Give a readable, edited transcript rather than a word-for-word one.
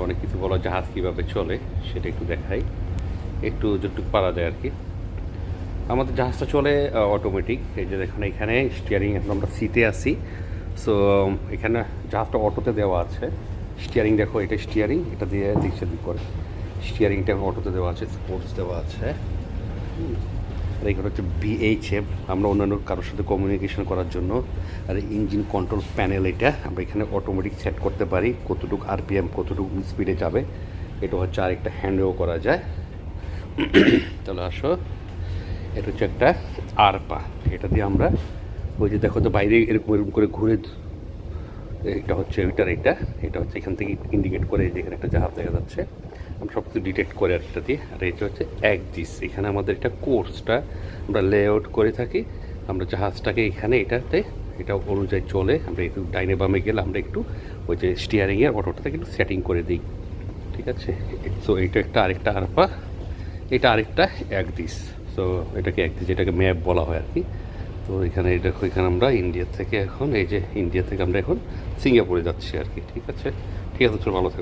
অনেক কিছু বলা, জাহাজ কীভাবে চলে সেটা একটু দেখাই, একটু যতটুকু পারা যায় আর কি। আমাদের জাহাজটা চলে অটোমেটিক। এই যে দেখুন এখানে স্টিয়ারিং, এখন আমরা সিটে আছি। সো এখানে জাহাজটা অটোতে দেওয়া আছে। স্টিয়ারিং দেখো, এটা স্টিয়ারিং, এটা দিয়ে দিক সেদিক করে। স্টিয়ারিংটা অটোতে দেওয়া আছে, স্পোর্টস দেওয়া আছে। আর এখানে হচ্ছে বিএইচএফ, আমরা অন্যান্য কারোর সাথে কমিউনিকেশন করার জন্য। আর ইঞ্জিন কন্ট্রোল প্যানেল, এটা আমরা এখানে অটোমেটিক সেট করতে পারি কতটুকু আরপিএম, কতটুকু স্পিডে যাবে। এটা হচ্ছে আরেকটা হ্যান্ডও করা যায়। তাহলে আসো, এটা হচ্ছে একটা আরপা, এটা দিয়ে আমরা ওই যে দেখো তো বাইরে এরকম এরকম করে ঘুরে, এটা হচ্ছে ওইটার, এটা হচ্ছে এখান থেকে ইন্ডিকেট করে যেখানে একটা জাহাজ দেখা যাচ্ছে, আমরা সব কিছু ডিটেক্ট করে আর এটা দিয়ে। আর এটা হচ্ছে একজিস, এখানে আমাদের এটা কোর্সটা আমরা লে আউট করে থাকি। আমরা জাহাজটাকে এখানে এটাতে এটা অনুযায়ী চলে, আমরা একটু ডাইনে বামে গেলে আমরা একটু ওই যে স্টিয়ারিংয়ের অটোটাকে একটু সেটিং করে দিই, ঠিক আছে। সো এইটা একটা আরেকটা আরপা, এটা আরেকটা একদিস। সো এটাকে একদিস, এটাকে ম্যাপ বলা হয় আর কি। তো এখানে দেখো, এখানে আমরা ইন্ডিয়া থেকে এখন, এই যে ইন্ডিয়া থেকে আমরা এখন সিঙ্গাপুরে যাচ্ছি আর কি, ঠিক আছে। ঠিক আছে, চলো ভালো থেকো।